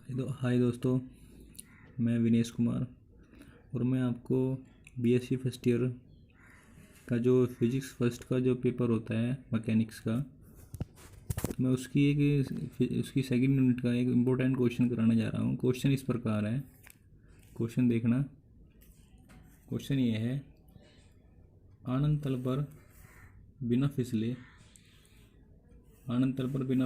हाय दोस्तों, मैं विनेश कुमार और मैं आपको बीएससी फर्स्ट ईयर का जो फिजिक्स फर्स्ट का जो पेपर होता है मैकेनिक्स का, तो मैं उसकी सेकंड यूनिट का एक इम्पोर्टेंट क्वेश्चन कराने जा रहा हूँ। क्वेश्चन इस प्रकार है, क्वेश्चन देखना। क्वेश्चन ये है, आनंद तल पर बिना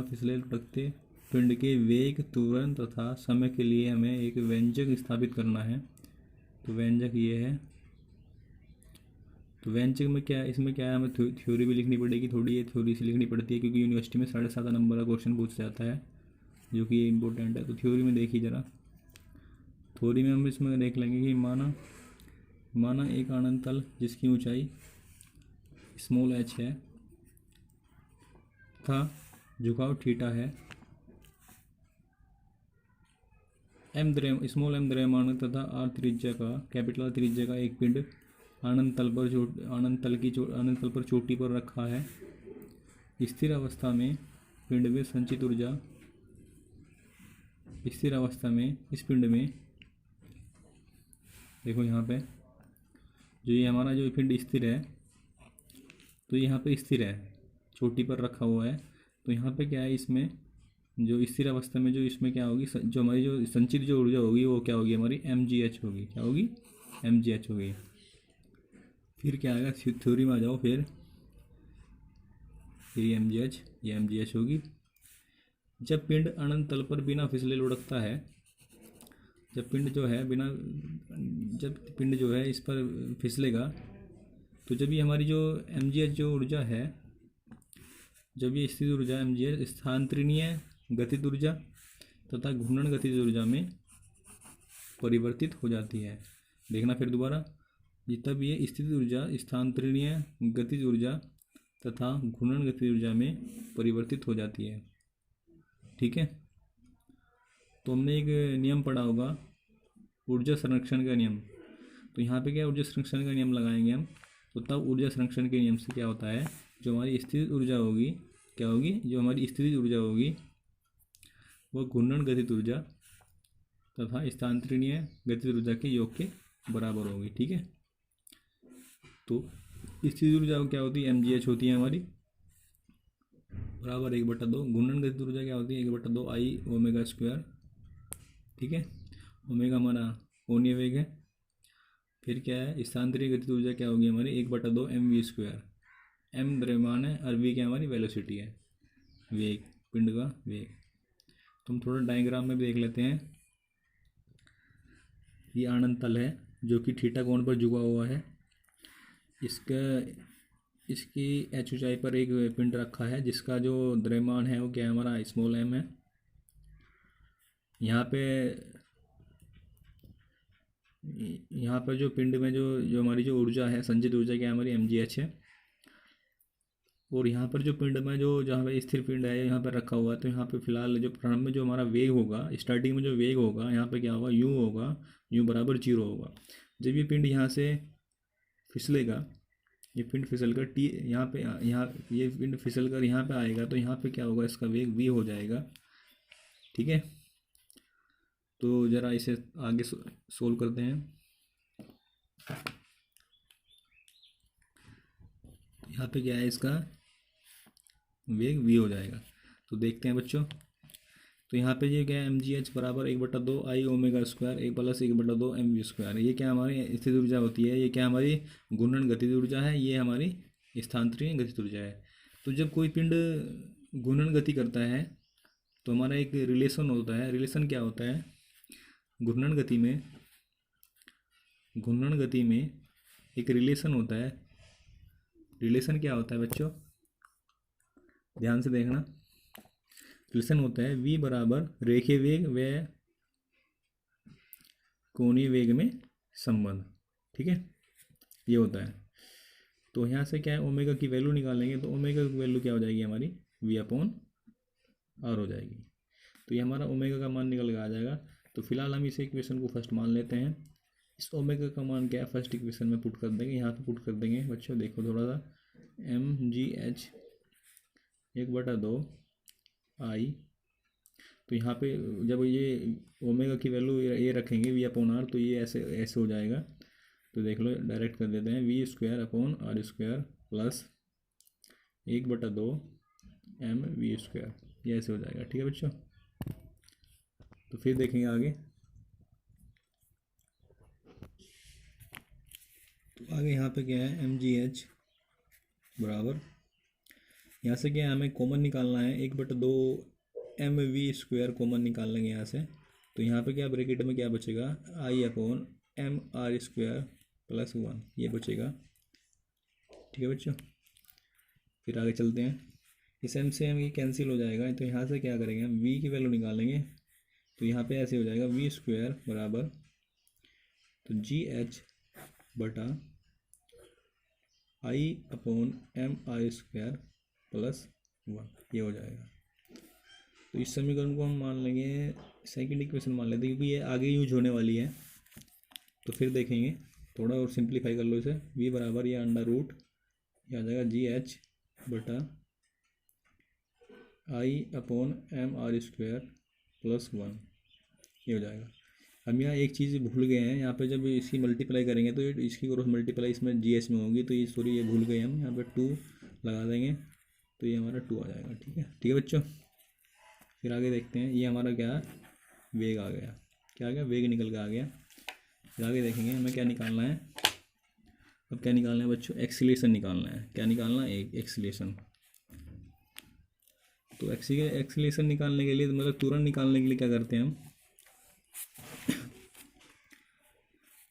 फिसले लुढ़कते पिंड के वेग, त्वरण तथा समय के लिए हमें एक व्यंजक स्थापित करना है। तो व्यंजक ये है। तो व्यंजक में क्या है, इसमें क्या है, हमें थ्योरी भी लिखनी पड़ेगी। थोड़ी ये थ्योरी से लिखनी पड़ती है क्योंकि यूनिवर्सिटी में 7.5 नंबर का क्वेश्चन पूछ जाता है, जो कि इम्पोर्टेंट है। तो थ्योरी में देखिए ज़रा। थ्योरी में हम इसमें देख लेंगे कि माना एक आनंद तल जिसकी ऊंचाई स्मॉल h है तथा झुकाव थीटा है, स्मॉल m द्रव्यमान तथा कैपिटल R त्रिज्या का एक पिंड आनंद तल पर चोटी पर रखा है। स्थिर अवस्था में पिंड में संचित ऊर्जा इस पिंड में, देखो यहाँ पे जो ये हमारा जो पिंड स्थिर है, तो यहाँ पे स्थिर है, चोटी पर रखा हुआ है। तो यहाँ पे क्या है, इसमें जो स्थिर अवस्था में जो इसमें क्या होगी, जो हमारी जो संचित जो ऊर्जा होगी वो क्या होगी, हमारी mgh होगी। क्या होगी? mgh होगी। फिर क्या आएगा, थ्योरी में आ जाओ। फिर ये mgh होगी। जब पिंड अनंत तल पर बिना फिसले लुढ़कता है, जब पिंड जो है इस पर फिसलेगा, तो जब ये हमारी जो mgh जो ऊर्जा है, जब ये स्थिर ऊर्जा mgh स्थानांतरणीय गतिज ऊर्जा तथा घूर्णन गतिज ऊर्जा में परिवर्तित हो जाती है। देखना फिर दोबारा, तब ये स्थिर ऊर्जा स्थानांतरणीय गतिज ऊर्जा तथा घूर्णन गतिज ऊर्जा में परिवर्तित हो जाती है। ठीक है। तो हमने एक नियम पढ़ा होगा, ऊर्जा संरक्षण का नियम। तो यहाँ पे क्या ऊर्जा संरक्षण का नियम लगाएंगे हम। तो तब ऊर्जा संरक्षण के नियम से क्या होता है, जो हमारी स्थिर ऊर्जा होगी, क्या होगी, जो हमारी स्थिर ऊर्जा होगी वह घूर्णन गतिज ऊर्जा तथा स्थानांतरणीय गतिज ऊर्जा के योग के बराबर होगी। ठीक है। तो स्थिर ऊर्जा क्या होती है, mgh होती है हमारी, बराबर 1/2। घूर्णन गतिज ऊर्जा क्या होती है, 1/2 I ओमेगा स्क्वायर। ठीक है। ओमेगा हमारा कोणीय वेग है। फिर क्या है, स्थानांतरीय गतिज ऊर्जा क्या होगी हमारी, 1/2 mv स्क्वायर। m द्रव्यमान है और v क्या हमारी वेलोसिटी है, वेग, पिंड का वेग। तो हम थोड़ा डायग्राम में भी देख लेते हैं। ये आनंद तल है जो कि थीटा कोण पर झुका हुआ है। इसकी h ऊंचाई पर एक पिंड रखा है जिसका जो द्रव्यमान है वो क्या है, हमारा स्मॉल m है। यहाँ पर जो पिंड में जो हमारी जो ऊर्जा है, संचित ऊर्जा क्या है, हमारी mgh है। और यहाँ पर जो पिंड में जहाँ पे स्थिर पिंड है यहाँ पर रखा हुआ है, तो यहाँ पे फिलहाल जो प्रारंभ में जो हमारा वेग होगा, स्टार्टिंग में जो वेग होगा यहाँ पे क्या होगा, u होगा, u बराबर 0 होगा। जब ये पिंड यहाँ से फिसलेगा, ये पिंड फिसल कर ये पिंड फिसल कर यहाँ पे आएगा, तो यहाँ पे क्या होगा, इसका वेग v हो जाएगा। ठीक है। तो ज़रा इसे आगे सोल्व करते हैं। यहाँ पे क्या है, इसका वेग v हो जाएगा। तो देखते हैं बच्चों। तो यहाँ पे ये क्या है, mgh बराबर 1/2 I omega square 1+1/2 mv square. ये क्या हमारी स्थिर ऊर्जा होती है, ये क्या हमारी घूर्णन गतिज ऊर्जा है, ये हमारी स्थानांतरीय गतिज ऊर्जा है। तो जब कोई पिंड घूर्णन गति करता है तो हमारा एक रिलेशन होता है। रिलेशन क्या होता है, घूर्णन गति में एक रिलेशन होता है। रिलेशन क्या होता है बच्चों, ध्यान से देखना। रिलेशन होता है v बराबर रेखीय वेग व कोणीय वेग में संबंध। ठीक है, ये होता है। तो यहाँ से क्या है, ओमेगा की वैल्यू निकालेंगे, तो ओमेगा की वैल्यू क्या हो जाएगी हमारी, v/r हो जाएगी। तो ये हमारा ओमेगा का मान निकल के आ जाएगा। तो फिलहाल हम इस इक्वेशन को फर्स्ट मान लेते हैं। इस ओमेगा का मान क्या है, फर्स्ट इक्वेशन में पुट कर देंगे। यहाँ पे पुट कर देंगे बच्चों, देखो थोड़ा सा, mgh 1/2 I तो यहाँ पे जब ये ओमेगा की वैल्यू ये रखेंगे वी अपॉन आर, तो ये ऐसे ऐसे हो जाएगा। तो देख लो, डायरेक्ट कर देते हैं, V square upon R square plus 1/2 M V square, ये ऐसे हो जाएगा। ठीक है बच्चों, तो फिर देखेंगे आगे। तो आगे यहाँ पे क्या है, एम जी एच बराबर, यहाँ से क्या है, हमें कॉमन निकालना है, 1/2 एम वी स्क्वायर कॉमन निकाल लेंगे यहाँ से। तो यहाँ पे क्या ब्रैकेट में क्या बचेगा, I upon M R square plus 1, ये बचेगा। ठीक है बच्चों, फिर आगे चलते हैं। इस एम से एम ये कैंसिल हो जाएगा, तो यहाँ से क्या करेंगे, हम वी की वैल्यू निकालेंगे। तो यहाँ पे ऐसे हो जाएगा, वी स्क्वायर बराबर, तो जी एच बटा I upon M I square plus 1, ये हो जाएगा। तो इस समीकरण को हम मान लेंगे सेकंड इक्वेशन मान लेते हैं, क्योंकि ये आगे यूज होने वाली है। तो फिर देखेंगे, थोड़ा और सिंप्लीफाई कर लो इसे, वी बराबर ये अंडर रूट, ये आ जाएगा जी एच बटा I upon M R square plus 1, ये हो जाएगा। हम यहाँ एक चीज़ भूल गए हैं, यहाँ पे जब इसकी मल्टीप्लाई करेंगे तो इसकी क्रॉस मल्टीप्लाई इसमें जी एच में होगी, तो ये सॉरी ये भूल गए हम, यहाँ पे 2 लगा देंगे, तो ये हमारा 2 आ जाएगा। ठीक है बच्चों, फिर आगे देखते हैं। ये हमारा क्या है, वेग आ गया, क्या आ गया, वेग निकल के आ गया। फिर आगे देखेंगे हमें क्या निकालना है, अब क्या निकालना है बच्चों, एक्सीलरेशन निकालना है। क्या निकालना है, एक एक्सीलरेशन। तो एक्सीलरेशन निकालने के लिए, मतलब तुरंत निकालने के लिए क्या करते हैं हम,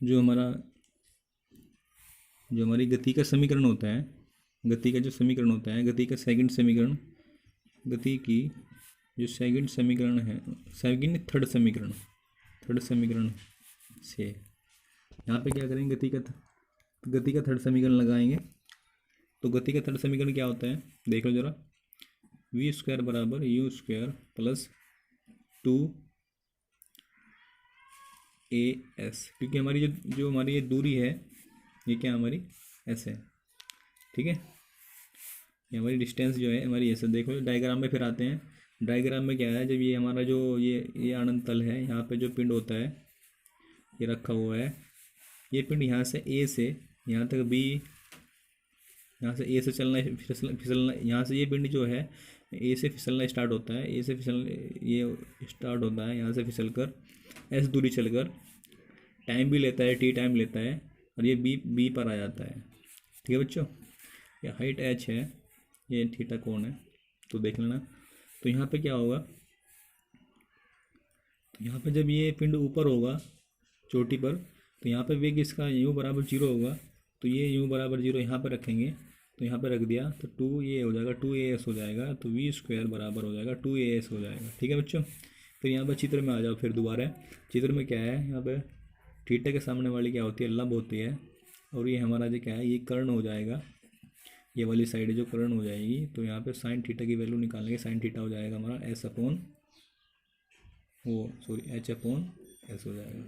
जो हमारी गति का समीकरण होता है, गति का जो समीकरण होता है, गति का सेकंड समीकरण, गति की जो सेकंड समीकरण है, थर्ड समीकरण से यहाँ पे क्या करेंगे, गति का थर्ड समीकरण लगाएंगे। तो गति का थर्ड समीकरण क्या होता है, देख लो जरा, वी स्क्वायर बराबर you square plus 2 A S, क्योंकि हमारी जो हमारी ये दूरी है, ये क्या हमारी ऐसे है। ठीक है, ये हमारी डिस्टेंस जो है हमारी ऐसे। देखो डायग्राम में फिर आते हैं, डायग्राम में क्या है, जब ये हमारा जो ये अनंत तल है, यहाँ पे जो पिंड होता है ये रखा हुआ है, ये पिंड यहाँ से ए से यहाँ तक बी, यहाँ से ए से चलना फिसलना, यहाँ से ये पिंड जो है ए से फिसलना स्टार्ट होता है, ए से ये स्टार्ट होता है यहाँ से फिसल कर एस दूरी चलकर, टाइम भी लेता है, टी टाइम लेता है, और ये बी पर आ जाता है। ठीक है बच्चों, ये हाइट एच है, ये थीटा कोण है, तो देख लेना। तो यहाँ पे क्या होगा, तो यहाँ पे जब ये पिंड ऊपर होगा चोटी पर, तो यहाँ पे वेग इसका यू बराबर 0 होगा, तो ये यू बराबर 0 यहाँ पर रखेंगे, तो यहाँ पे रख दिया, तो 2 ये हो जाएगा, 2 ए एस हो जाएगा, तो वी स्क्वायर बराबर हो जाएगा 2 ए एस हो जाएगा। ठीक है बच्चों, फिर यहाँ पर चित्र में आ जाओ, फिर दोबारा चित्र में क्या है, यहाँ पे थीटा के सामने वाली क्या होती है, लब होती है, और ये हमारा जो क्या है, ये कर्ण हो जाएगा, ये वाली साइड जो कर्ण हो जाएगी। तो यहाँ पे साइन थीटा की वैल्यू निकालेंगे, साइन थीटा हो जाएगा हमारा एच अपॉन एस हो जाएगा।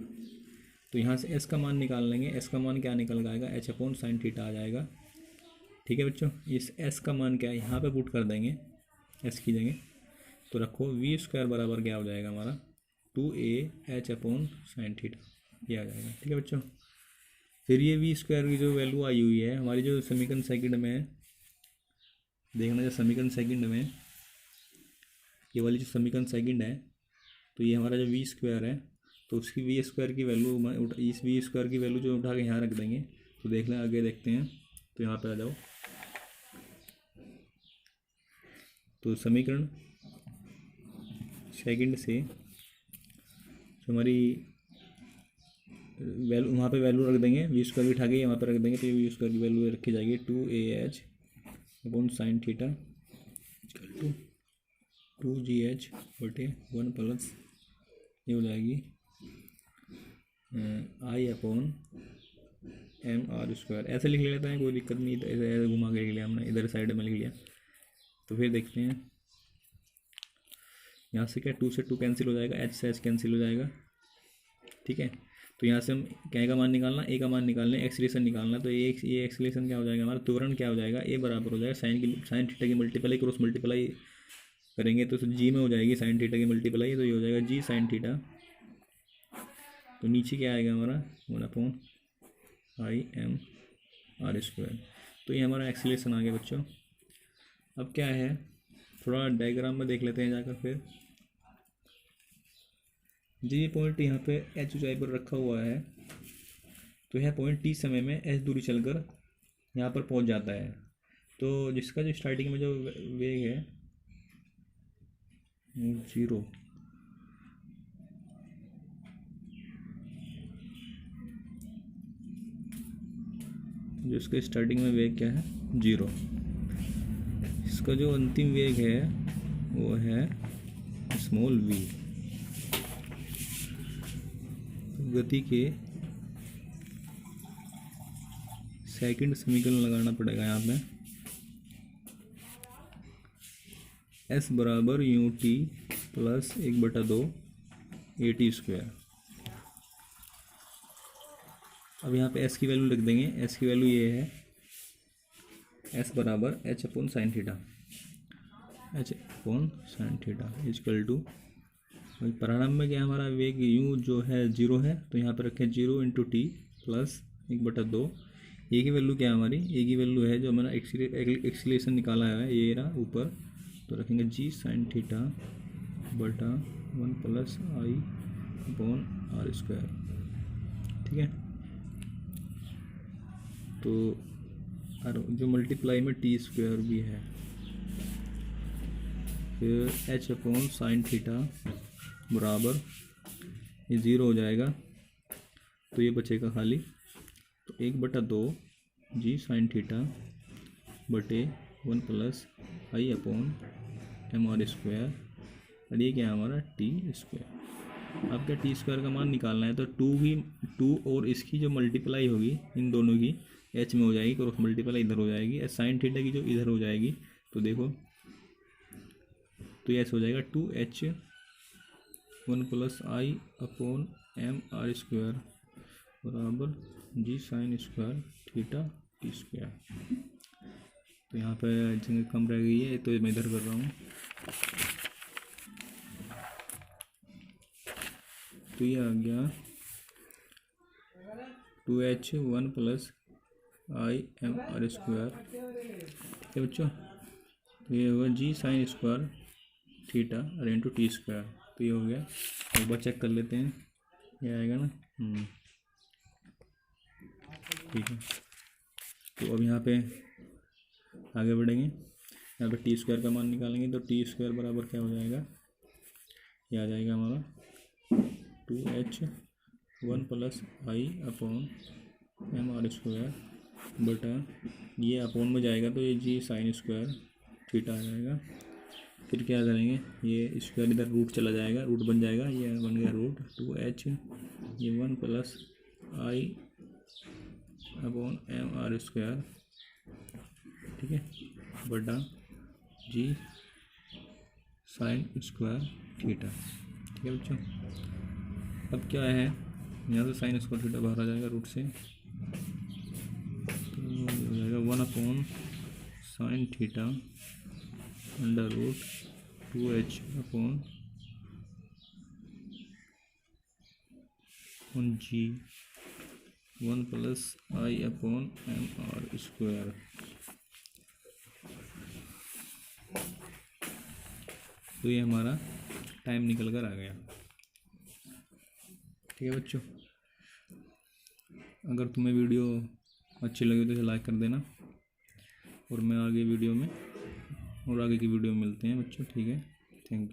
तो यहाँ से एस का मान निकाल लेंगे, एस का मान क्या निकल आएगा, एच अपॉन साइन थीटा आ जाएगा। ठीक है बच्चों, इस एस का मान क्या है, यहाँ पे पुट कर देंगे एस की जगह, तो रखो वी स्क्वायर बराबर क्या हो जाएगा हमारा 2a H upon sine theta, ये आ जाएगा। ठीक है बच्चों, फिर ये वी स्क्वायर की जो वैल्यू आई हुई है हमारी जो समीकरण सेकंड में है, देखना जो समीकरण सेकंड में ये वाली जो समीकरण सेकंड है, तो ये हमारा जो वी स्क्वायर है, तो उसकी वी स्क्वायर की वैल्यू, इस वी स्क्वायर की वैल्यू जो उठा के यहाँ रख देंगे। तो देख लें, आगे देखते हैं, तो यहाँ पे आ जाओ, तो समीकरण सेकंड से जो हमारी वैल्यू, वहाँ पे वैल्यू रख देंगे, वी स्क्वायर उठा के वहाँ पे रख देंगे, तो ये वी स्क्वायर की वैल्यू रखी जाएगी 2ah upon sine theta equal to 2gh/1 plus ये हो जाएगी I upon M R square. ऐसे लिख लेता है, कोई दिक्कत नहीं, ऐसे घुमा के लिख लिया हमने, इधर साइड में लिख लिया। तो फिर देखते हैं, यहाँ से क्या 2 से 2 कैंसिल हो जाएगा, एच से एच कैंसिल हो जाएगा। ठीक है, तो यहाँ से हम क्या का मान निकालना, ए का मान निकालना, एक्सीलरेशन निकालना। तो ये एक्सीलरेशन क्या हो जाएगा हमारा, त्वरण क्या हो जाएगा, ए बराबर हो जाएगा साइन थीटा की मल्टीप्लाई क्रॉस मल्टीप्लाई करेंगे तो जी में हो जाएगी साइन थीटा की मल्टीप्लाई, तो ये हो जाएगा जी साइन थीटा। तो नीचे क्या आएगा हमारा 1/i/m r²। तो ये हमारा एक्सीलरेशन आ गया बच्चों। अब क्या है, थोड़ा डायग्राम में देख लेते हैं जाकर फिर। जी पॉइंट यहाँ पे एच ऊंचाई पर रखा हुआ है, तो यह पॉइंट टी समय में एच दूरी चलकर यहाँ पर पहुँच जाता है। तो जिसका जो स्टार्टिंग में जो वेग है 0, जो इसका स्टार्टिंग में वेग क्या है 0, इसका जो अंतिम वेग है वो है स्मॉल v। गति के सेकंड समीकरण लगाना पड़ेगा यहाँ पे, s बराबर यू टी प्लस 1/2 AT²। अब यहाँ पे s की वैल्यू लिख देंगे। s की वैल्यू ये है, s बराबर h/sin theta, h/sin theta equal to, प्रारंभ में क्या हमारा वेग u जो है 0 है, तो यहाँ पर रखें 0 × t प्लस 1/2। ए की वैल्यू क्या है हमारी, ए की वैल्यू है जो हमारा एक्सीलरेशन निकाला है ये रहा ऊपर, तो रखेंगे जी साइन थीटा बटा 1+i/r²। ठीक है, तो जो मल्टीप्लाई में t² भी है, फिर h/sin थीटा बराबर ये 0 हो जाएगा, तो ये बचेगा खाली, तो 1/2 जी साइन थीटा बटे 1+i/m r²। और ये क्या है हमारा t²। अब क्या t² का मान निकालना है, तो 2 और इसकी जो मल्टीप्लाई होगी इन दोनों की h में हो जाएगी, क्रॉस मल्टीप्लाई इधर हो जाएगी, साइन थीटा की जो इधर हो जाएगी, तो देखो तो ऐसे हो जाएगा 2h 1+i/m r² बराबर जी साइन स्क्वायर थीटा t²। तो यहाँ पे जगह कम रह गई है, तो मैं इधर कर रहा हूँ। तो ये आ गया 2h 1+i/m r²। ठीक है बच्चों, तो ये होगा जी साइन स्क्वायर थीटा और इंटू t²। तो ये हो गया, एक बार चेक कर लेते हैं, ये आएगा ना। ठीक है, तो अब यहाँ पे आगे बढ़ेंगे, यहाँ पे t² का मान निकालेंगे, तो t² बराबर क्या हो जाएगा, ये आ जाएगा हमारा 2h 1+i/m r² बटा, ये अपोन में जाएगा तो ये जी साइन स्क्वायर थीटा आ जाएगा। फिर क्या करेंगे, ये स्क्वायर इधर रूट चला जाएगा, रूट बन जाएगा, ये बन गया रूट 2h ये 1+i/m r²। ठीक है, बटा जी साइन स्क्वायर थीटा। ठीक है बच्चों, अब क्या है, यहाँ से साइन स्क्वायर थीटा बाहर आ जाएगा रूट से, तो हो जाएगा 1/sin theta under root 2h upon G 1+i/m r²। तो ये हमारा टाइम निकल कर आ गया। ठीक है बच्चों, अगर तुम्हें वीडियो अच्छी लगी तो इसे लाइक कर देना, और मैं आगे वीडियो में और आगे की वीडियो में मिलते हैं बच्चों। ठीक है, थैंक यू।